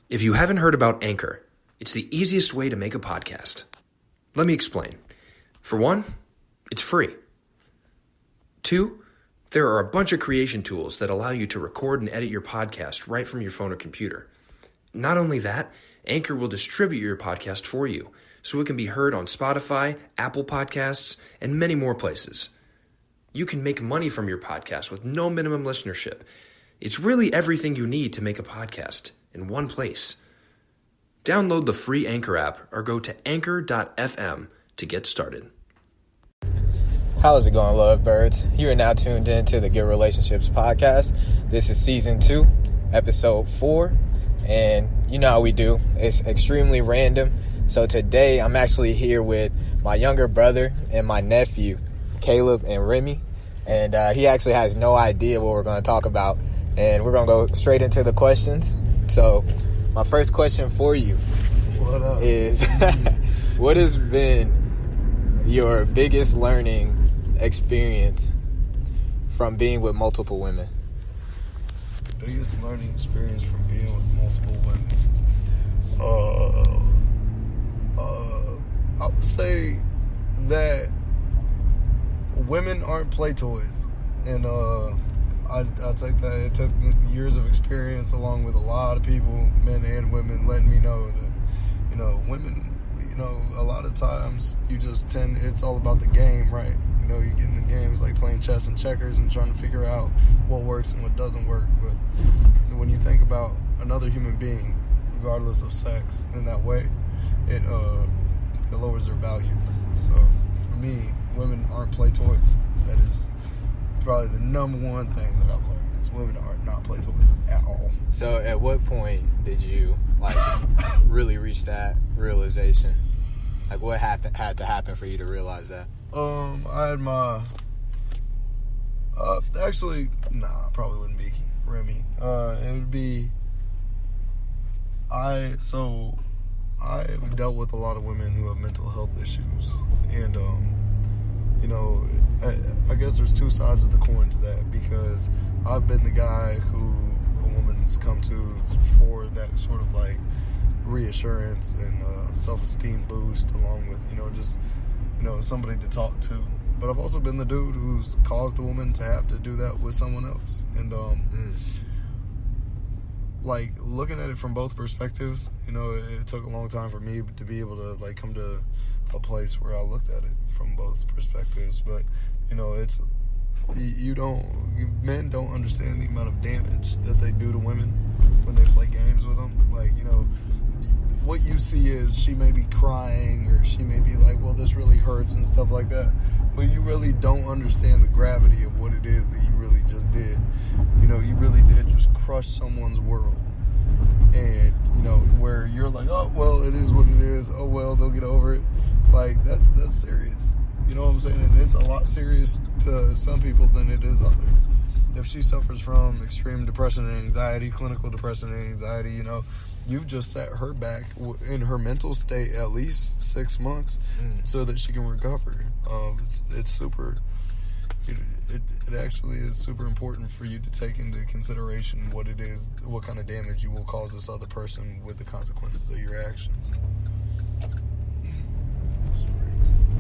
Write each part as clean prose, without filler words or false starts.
If you haven't heard about Anchor, it's the easiest way to make a podcast. Let me explain. For one, it's free. Two, there are a bunch of creation tools that allow you to record and edit your podcast right from your phone or computer. Not only that, Anchor will distribute your podcast for you, so it can be heard on Spotify, Apple Podcasts, and many more places. You can make money from your podcast with no minimum listenership. It's really everything you need to make a podcast in one place. Download the free Anchor app or go to anchor.fm to get started. How's it going, lovebirds? You are now tuned in to the Good Relationships podcast. This is season 2, episode 4, and you know how we do. It's extremely random. So today I'm actually here with my younger brother and my nephew, Caleb and Remy, and he actually has no idea what we're going to talk about, and we're going to go straight into the questions. So my first question for you is what has been your biggest learning experience from being with multiple women? Biggest learning experience from being with multiple women. I would say that women aren't play toys, and I take that. It took years of experience along with a lot of people, men and women, letting me know that, women, a lot of times it's all about the game, right? You get in the games like playing chess and checkers and trying to figure out what works and what doesn't work. But when you think about another human being, regardless of sex, in that way, it lowers their value. So for me, women aren't play toys. That is probably the number one thing that I've learned, is women are not play toys at all. So at what point did you really reach that realization? Like, what had to happen for you to realize that? I had my probably wouldn't be Remy. It would be I dealt with a lot of women who have mental health issues, and I guess there's two sides of the coin to that, because I've been the guy who a woman's come to for that sort of like reassurance and self-esteem boost, along with somebody to talk to. But I've also been the dude who's caused a woman to have to do that with someone else, and like looking at it from both perspectives, it took a long time for me to be able to like come to a place where I looked at it from both perspectives. But it's men don't understand the amount of damage that they do to women when they play games with them. Like, what you see is she may be crying, or she may be like, well, this really hurts and stuff like that, but you really don't understand the gravity of what it is that you really just did. You really did just crush someone's world, and where you're like, oh well, it is what it is, oh well, they'll get over it. Like, that's serious. You know what I'm saying? And it's a lot serious to some people than it is others. If she suffers from extreme depression and anxiety, clinical depression and anxiety, you've just set her back in her mental state at least 6 months so that she can recover. It's super. It actually is super important for you to take into consideration what it is, what kind of damage you will cause this other person with the consequences of your actions.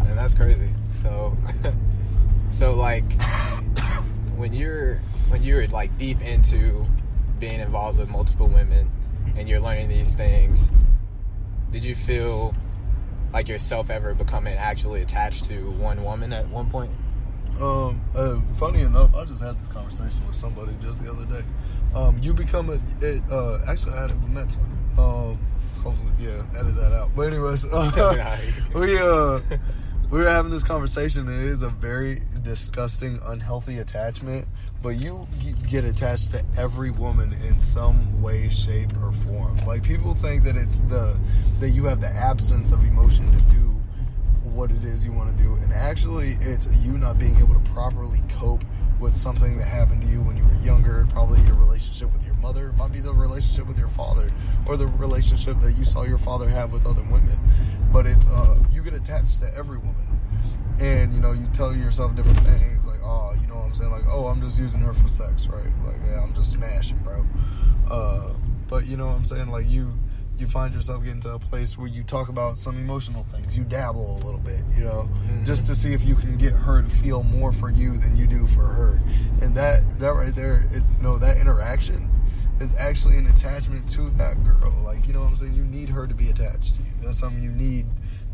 And that's crazy. So like when you're like deep into being involved with multiple women and you're learning these things, did you feel like yourself ever becoming actually attached to one woman at one point? Funny enough, I just had this conversation with somebody just the other day. You become actually I had it with Mensa. Hopefully, yeah, edit that out. But anyways, we were having this conversation, and it is a very disgusting, unhealthy attachment. But you get attached to every woman in some way, shape, or form. Like, people think that it's that you have the absence of emotion to do what it is you want to do, and actually it's you not being able to properly cope with something that happened to you when you were younger. Probably your relationship with your mother, might be the relationship with your father, or the relationship that you saw your father have with other women. But it's you get attached to every woman, and you tell yourself different things, like, oh, what I'm saying, like, oh, I'm just using her for sex, right? Like, yeah, I'm just smashing, bro. But you know what I'm saying? Like you find yourself getting to a place where you talk about some emotional things. You dabble a little bit, you know, just to see if you can get her to feel more for you than you do for her. And that right there, it's, you know, that interaction is actually an attachment to that girl. Like, you know what I'm saying? You need her to be attached to you. That's something you need,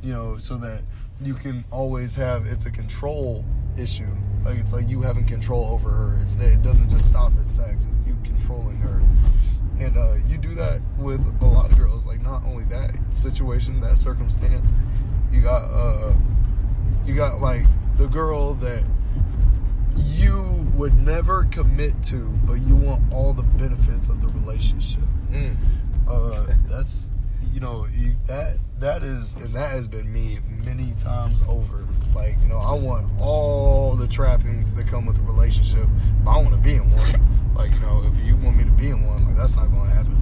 you know, so that you can always have, it's a control issue. Like, it's like you having control over her. It doesn't just stop at sex. It's you controlling her. And you do that with a lot of girls. Like, not only that situation, that circumstance, you got like the girl that you would never commit to, but you want all the benefits of the relationship. That's, you know, that has been me many times over. Like, you know, I want all the trappings that come with a relationship, but I want to be in one. Like, you know, if you want me to be in one, like, that's not going to happen.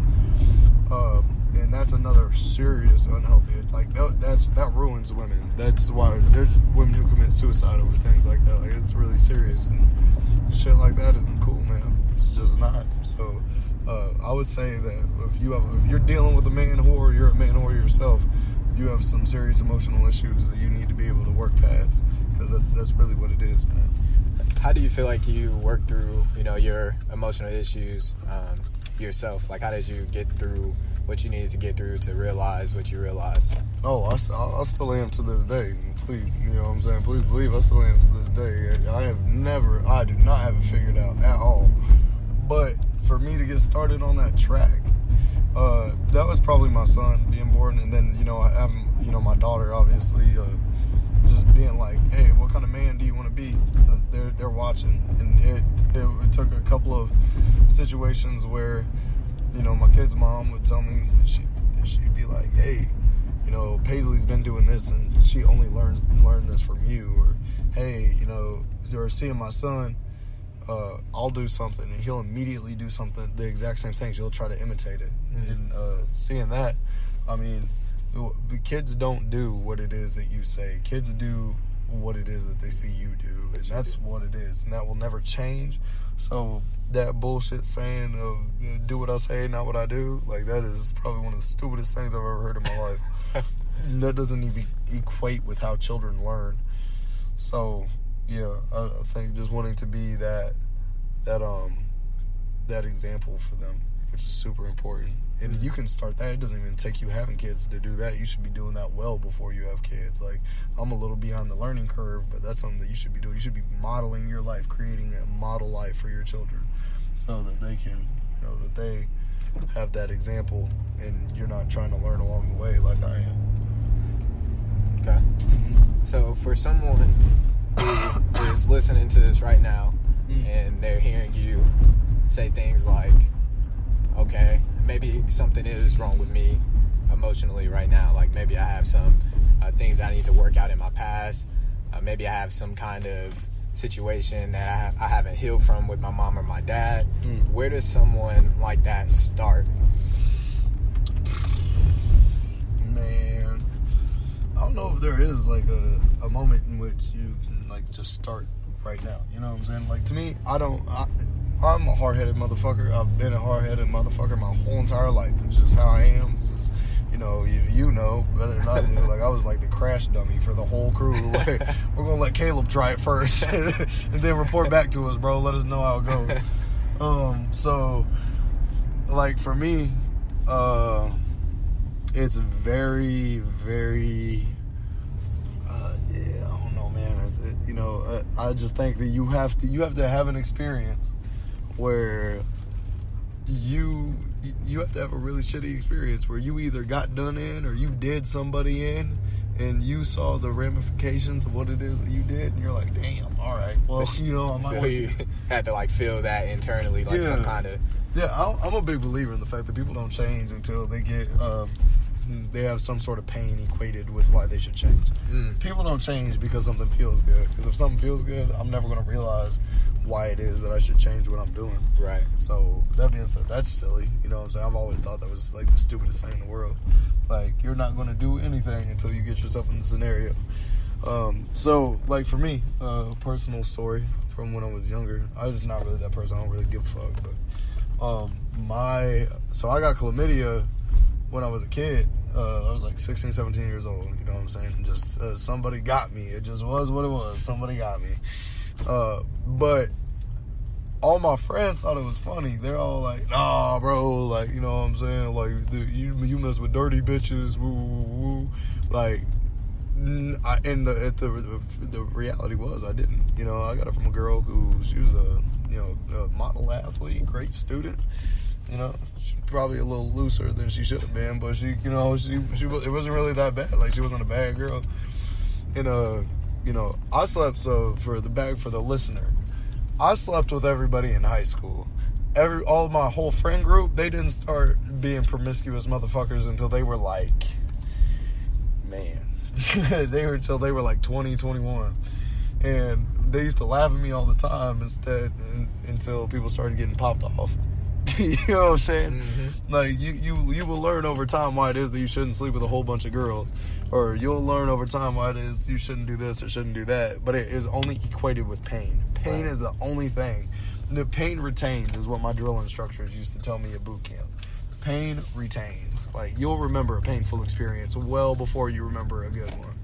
And that's another serious unhealthy. Like, that ruins women. That's why there's women who commit suicide over things like that. Like, it's really serious, and shit like that isn't cool, man. It's just not. So, I would say that if you're dealing with a man whore, you're a man whore yourself. You have some serious emotional issues that you need to be able to work past, because that's really what it is, man. How do you feel like you work through, you know, your emotional issues yourself? Like, how did you get through what you needed to get through to realize what you realized? Oh, I still am to this day. Please, you know what I'm saying? Please believe I still am to this day. I do not have it figured out at all. But for me to get started on that track, that was probably my son being born, and then, you know, having, you know, my daughter, obviously, just being like, hey, what kind of man do you want to be? Because they're watching. And it took a couple of situations where, you know, my kid's mom would tell me, she'd be like, hey, you know, Paisley's been doing this and she only learned this from you. Or, hey, you know, or seeing my son, I'll do something and he'll immediately do something, the exact same thing. He'll try to imitate it. And seeing that, I mean, kids don't do what it is that you say. Kids do what it is that they see you do, and that's what it is, and that will never change. So that bullshit saying of do what I say, not what I do, like, that is probably one of the stupidest things I've ever heard in my life. That doesn't even equate with how children learn. So yeah, I think just wanting to be that example for them, which is super important. And you can start that. It doesn't even take you having kids to do that. You should be doing that well before you have kids. Like, I'm a little behind the learning curve, but that's something that you should be doing. You should be modeling your life, creating a model life for your children, so that they can, you know, that they have that example, and you're not trying to learn along the way like I am. Okay. So for someone who is listening to this right now, and they're hearing you say things like, okay, maybe something is wrong with me emotionally right now. Like, maybe I have some things I need to work out in my past. Maybe I have some kind of situation that I haven't healed from with my mom or my dad. Where does someone like that start? Man, I don't know if there is like a moment in which you can like just start right now. You know what I'm saying? Like, to me, I'm a hard-headed motherfucker. I've been a hard-headed motherfucker my whole entire life. It's just how I am. This is, you know, you know better than I do. Like, I was like the crash dummy for the whole crew. Like, we're gonna let Caleb try it first, and then report back to us, bro. Let us know how it goes. So, like, for me, it's very, very. Yeah, I don't know, man. You know, I just think that you have to have an experience where you have to have a really shitty experience where you either got done in or you did somebody in, and you saw the ramifications of what it is that you did, and you're like, damn, all right, well, you know, so you had to like feel that internally, like some kind of. Yeah, I'm a big believer in the fact that people don't change until they get they have some sort of pain equated with why they should change. People don't change because something feels good. Because if something feels good, I'm never going to realize why it is that I should change what I'm doing. Right. So that being said, that's silly. You know what I'm saying? I've always thought that was like the stupidest thing in the world. Like, you're not going to do anything until you get yourself in the scenario. So, like, for me, personal story from when I was younger. I was not really that person. I don't really give a fuck. But So I got chlamydia when I was a kid. I was like 16, 17 years old. You know what I'm saying? Just somebody got me. It just was what it was. Somebody got me. But all my friends thought it was funny. They're all like, nah, bro. Like, you know what I'm saying? Like, dude, you mess with dirty bitches. Woo, woo, woo. Like, the reality was I didn't. You know, I got it from a girl she was a model athlete, great student. You know, she's probably a little looser than she should have been, but it wasn't really that bad. Like, she wasn't a bad girl. And I slept. So for the listener, I slept with everybody in high school. All of my whole friend group, they didn't start being promiscuous motherfuckers until they were like, man, until they were like 20, 21. And they used to laugh at me all the time until people started getting popped off. You know what I'm saying? Mm-hmm. Like, you will learn over time why it is that you shouldn't sleep with a whole bunch of girls. Or you'll learn over time why it is you shouldn't do this or shouldn't do that. But it is only equated with pain. Pain is the only thing. The pain retains is what my drill instructors used to tell me at boot camp. Pain retains. Like, you'll remember a painful experience well before you remember a good one.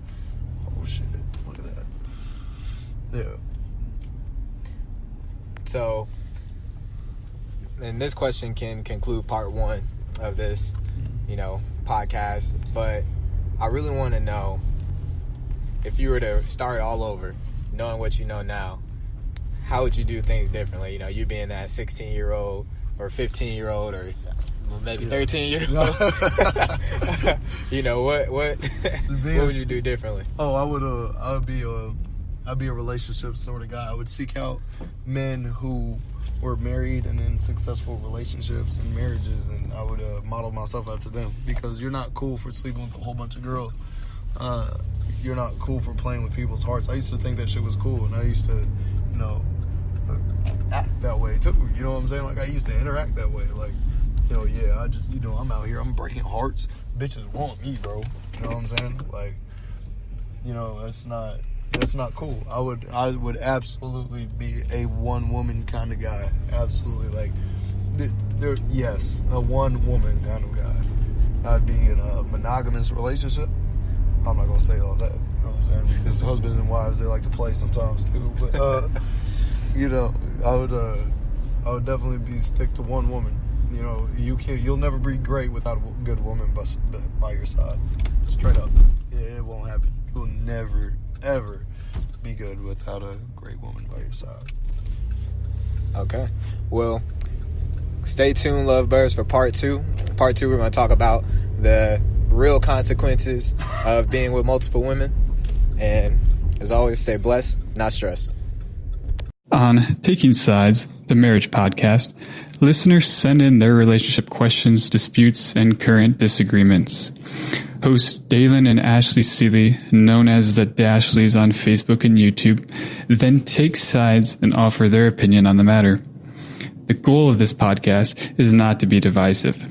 Oh, shit. Look at that. Yeah. So, and this question can conclude part one of this, podcast. But I really want to know, if you were to start all over, knowing what you know now, how would you do things differently? You being that 16-year-old or 15-year-old or maybe 13-year-old. What would you do differently? Oh, I'd be a relationship sort of guy. I would seek out men who were married and in successful relationships and marriages, and I would model myself after them, because you're not cool for sleeping with a whole bunch of girls. You're not cool for playing with people's hearts. I used to think that shit was cool, and I used to, act that way too. You know what I'm saying? Like, I used to interact that way. Like, I just, I'm out here, I'm breaking hearts. Bitches want me, bro. You know what I'm saying? Like, that's not cool. I would absolutely be a one woman kind of guy. Absolutely. Like, yes, a one woman kind of guy. I'd be in a monogamous relationship. I'm not gonna say all that, you know what I'm saying? Because husbands and wives, they like to play sometimes too. But I would definitely stick to one woman. You'll never be great without a good woman by your side. Straight up. Yeah, it won't happen. You'll never, ever be good without a great woman by your side. Okay. Well, stay tuned, lovebirds, for part two. Part two, we're going to talk about the real consequences of being with multiple women. And as always, stay blessed, not stressed. On Taking Sides, the marriage podcast, listeners send in their relationship questions, disputes, and current disagreements. Hosts Dalen and Ashley Seeley, known as the Dashleys on Facebook and YouTube, then take sides and offer their opinion on the matter. The goal of this podcast is not to be divisive,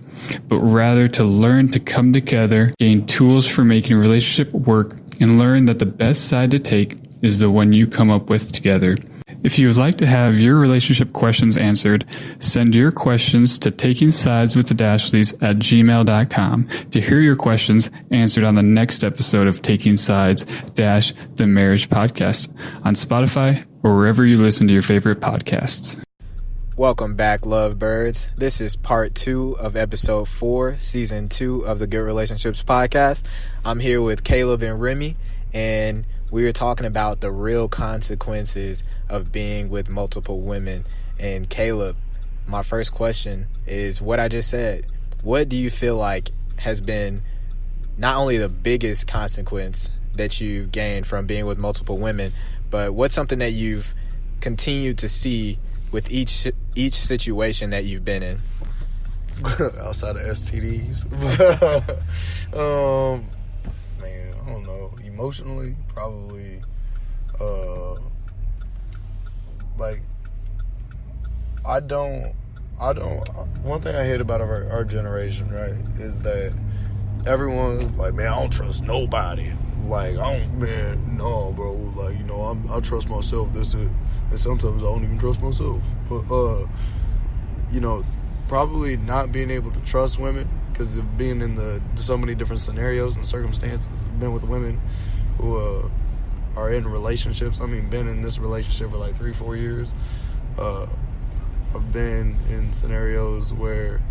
but rather to learn to come together, gain tools for making a relationship work, and learn that the best side to take is the one you come up with together. If you would like to have your relationship questions answered, send your questions to takingsideswitthedashleys@gmail.com to hear your questions answered on the next episode of Taking Sides - the Marriage Podcast on Spotify or wherever you listen to your favorite podcasts. Welcome back, lovebirds. This is part 2 of episode 4, season 2 of the Good Relationships Podcast. I'm here with Caleb and Remy, and we were talking about the real consequences of being with multiple women. And Caleb, my first question is what I just said. What do you feel like has been not only the biggest consequence that you've gained from being with multiple women, but what's something that you've continued to see with each situation that you've been in? Outside of STDs? Man, I don't know. Emotionally, probably, one thing I hate about our generation, right, is that everyone's like, man, I don't trust nobody. Like, no, bro. Like, I trust myself, that's it. And sometimes I don't even trust myself. But, probably not being able to trust women because of being in so many different scenarios and circumstances. I've been with women who are in relationships. I mean, been in this relationship for like 3-4 years. I've been in scenarios where,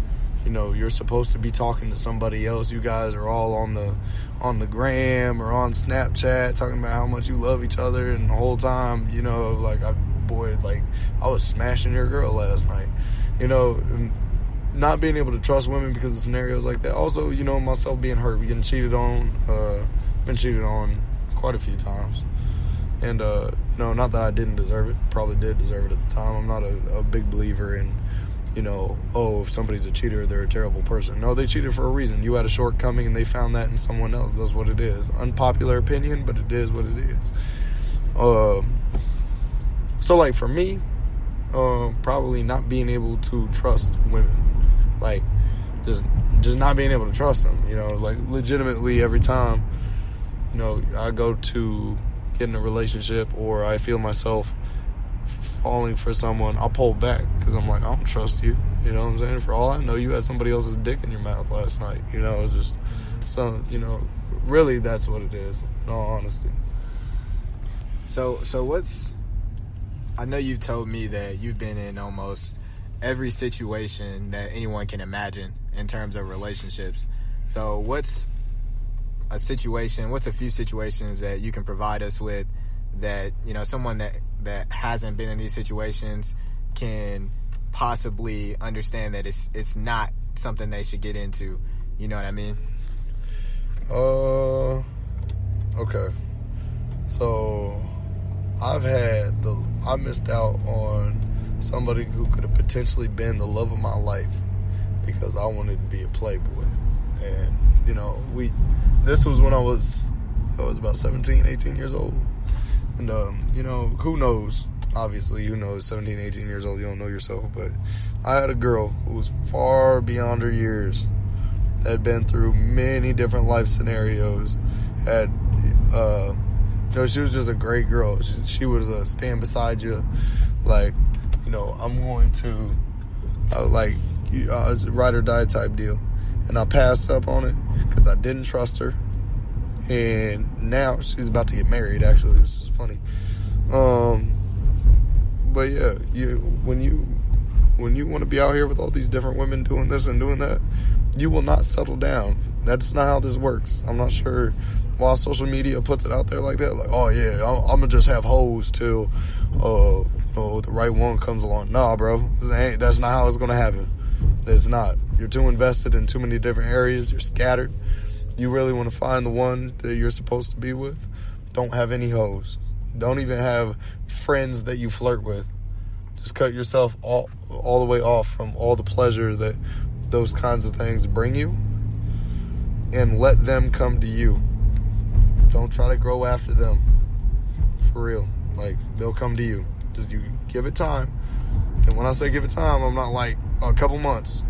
you know, you're supposed to be talking to somebody else. You guys are all on the gram or on Snapchat talking about how much you love each other, and the whole time, you know, like, I was smashing your girl last night. You know, not being able to trust women because of scenarios like that. Also, you know, myself being hurt, getting cheated on, been cheated on quite a few times. And, you know, not that I didn't deserve it. Probably did deserve it at the time. I'm not a big believer in, you know, oh, if somebody's a cheater, they're a terrible person. No, they cheated for a reason. You had a shortcoming and they found that in someone else. That's what it is. Unpopular opinion, but it is what it is. So, like, for me, probably not being able to trust women. Like, just not being able to trust them, you know, like, legitimately every time, you know, I go to get in a relationship or I feel myself falling for someone, I'll pull back because I'm like, I don't trust you. You know what I'm saying? For all I know, you had somebody else's dick in your mouth last night. You know, it's just you know, really that's what it is, in all honesty. So I know you've told me that you've been in almost every situation that anyone can imagine in terms of relationships. So what's a few situations that you can provide us with that, you know, someone that hasn't been in these situations can possibly understand that it's not something they should get into? You know what I mean? Okay. So I missed out on somebody who could have potentially been the love of my life because I wanted to be a playboy. And, you know, this was when I was about 17, 18 years old. And, you know, who knows? Obviously, who knows? 17, 18 years old, you don't know yourself. But I had a girl who was far beyond her years, that had been through many different life scenarios, you know, she was just a great girl. She was a stand beside you. Like, you know, I'm going to, ride or die type deal. And I passed up on it because I didn't trust her. And now she's about to get married, actually, which is funny. But yeah, when you want to be out here with all these different women doing this and doing that, you will not settle down. That's not how this works. I'm not sure why social media puts it out there like that. Like, oh yeah, I'm gonna just have hoes till the right one comes along. Nah, bro, that's not how it's gonna happen. It's not. You're too invested in too many different areas. You're scattered. You really want to find the one that you're supposed to be with. Don't have any hoes. Don't even have friends that you flirt with. Just cut yourself all the way off from all the pleasure that those kinds of things bring you, and let them come to you. Don't try to grow after them. For real. Like, they'll come to you. Just you give it time. And when I say give it time, I'm not like a couple months.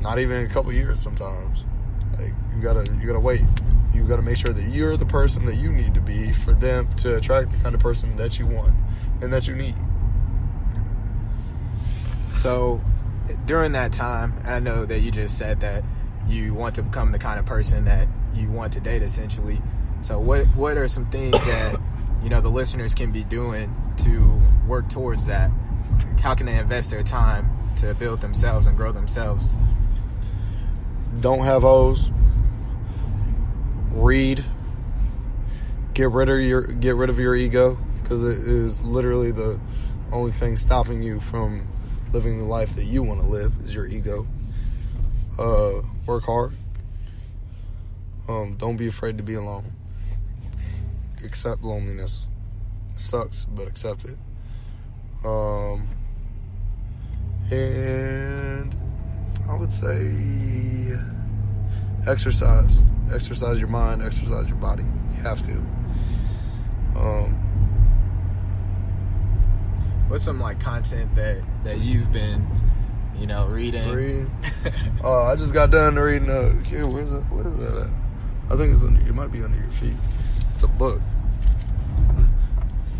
Not even a couple years sometimes. Like, you gotta wait. You gotta make sure that you're the person that you need to be for them to attract the kind of person that you want and that you need. So during that time, I know that you just said that you want to become the kind of person that you want to date, essentially. So what are some things that, you know, the listeners can be doing to work towards that? How can they invest their time to build themselves and grow themselves? Don't have hoes. Read. Get rid of your ego, because it is literally the only thing stopping you from living the life that you want to live is your ego. Work hard. Don't be afraid to be alone. Accept loneliness. It sucks, but accept it. And I would say exercise. Exercise your mind, exercise your body. You have to. What's some like content that you've been, you know, reading? I just got done reading where's that at? I think it might be under your feet. It's a book.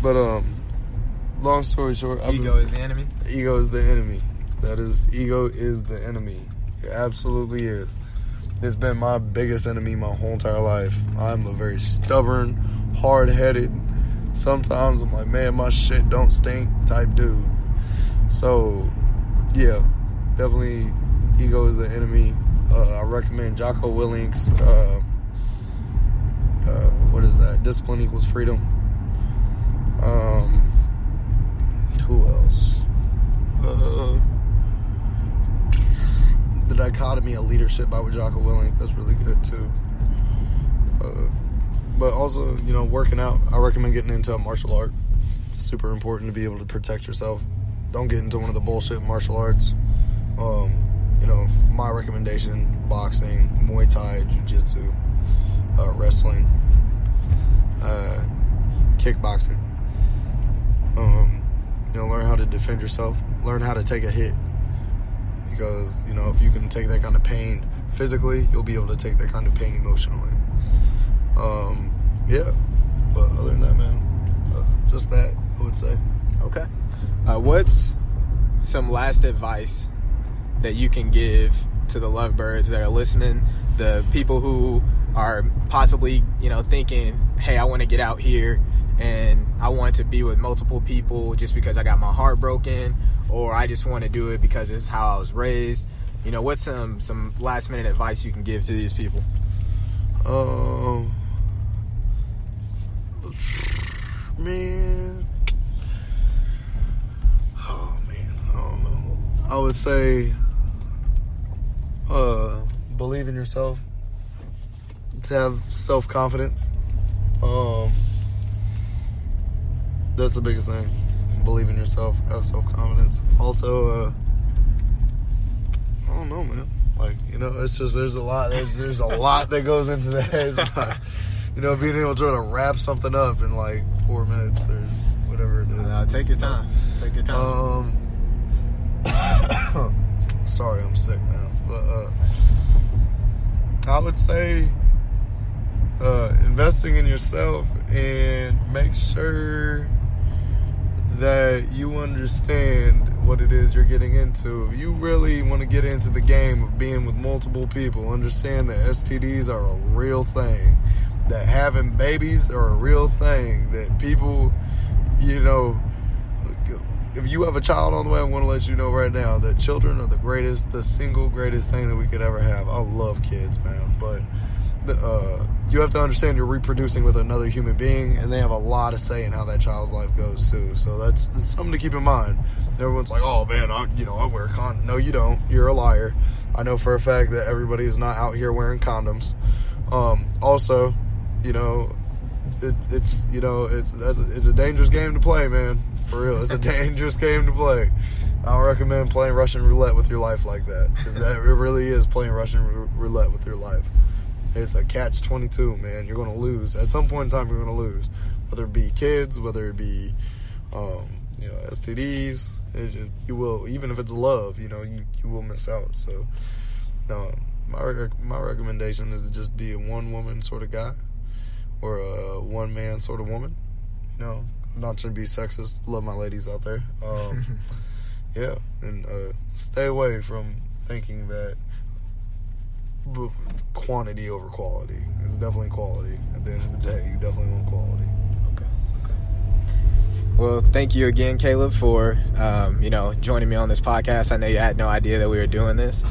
But long story short, Ego is the enemy? Ego is the enemy. Ego is the enemy. It absolutely is. It's been my biggest enemy my whole entire life. I'm a very stubborn, hard-headed, sometimes I'm like, man, my shit don't stink type dude. So, yeah, definitely ego is the enemy. I recommend Jocko Willink's, what is that? Discipline Equals Freedom. Who else? The Dichotomy of Leadership by Jocko Willink. That's really good too. But also, working out. I recommend getting into a martial art. It's super important to be able to protect yourself. Don't get into one of the bullshit martial arts. My recommendation: boxing, Muay Thai, Jiu-Jitsu, wrestling, kickboxing. Learn how to defend yourself. Learn how to take a hit. Because, if you can take that kind of pain physically, you'll be able to take that kind of pain emotionally. Yeah. But other than that, man, just that, I would say. Okay. What's some last advice that you can give to the lovebirds that are listening, the people who are possibly, thinking, hey, I want to get out here and I want to be with multiple people just because I got my heart broken, or I just want to do it because this is how I was raised. What's some last minute advice you can give to these people? Man, I don't know. I would say, believe in yourself, to have self-confidence. That's the biggest thing. Believe in yourself, have self-confidence. Also, I don't know, man. It's just there's a lot that goes into that. It's like, being able to try to wrap something up in 4 minutes or whatever it is. Take your time. Take your time. Sorry, I'm sick now. But I would say investing in yourself and make sure that you understand what it is you're getting into. If you really want to get into the game of being with multiple people, understand that STDs are a real thing, that having babies are a real thing, that people, if you have a child on the way, I want to let you know right now that children are the single greatest thing that we could ever have. I love kids, man, but you have to understand you're reproducing with another human being, and they have a lot of say in how that child's life goes too. So that's something to keep in mind. Everyone's like, "Oh man, I wear condoms." No, you don't. You're a liar. I know for a fact that everybody is not out here wearing condoms. Also, it's a dangerous game to play, man. For real, it's a dangerous game to play. I don't recommend playing Russian roulette with your life like that, because it really is playing Russian roulette with your life. It's a catch-22, man. You're going to lose. At some point in time, you're going to lose. Whether it be kids, whether it be, STDs, you will, even if it's love, you will miss out. So, my recommendation is to just be a one-woman sort of guy or a one-man sort of woman. I'm not trying to be sexist. Love my ladies out there. Yeah, and stay away from thinking that quantity over quality. It's definitely quality. At the end of the day, you definitely want quality. Okay. Well, thank you again, Caleb, for joining me on this podcast. I know you had no idea that we were doing this.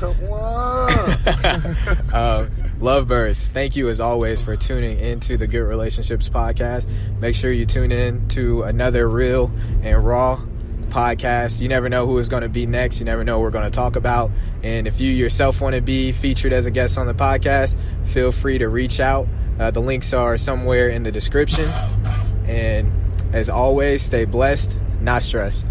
Lovebirds, thank you as always for tuning into the Good Relationships podcast. Make sure you tune in to another real and raw podcast. You never know who is going to be next. You never know what we're going to talk about. And if you yourself want to be featured as a guest on the podcast, feel free to reach out. The links are somewhere in the description. And as always, stay blessed, not stressed.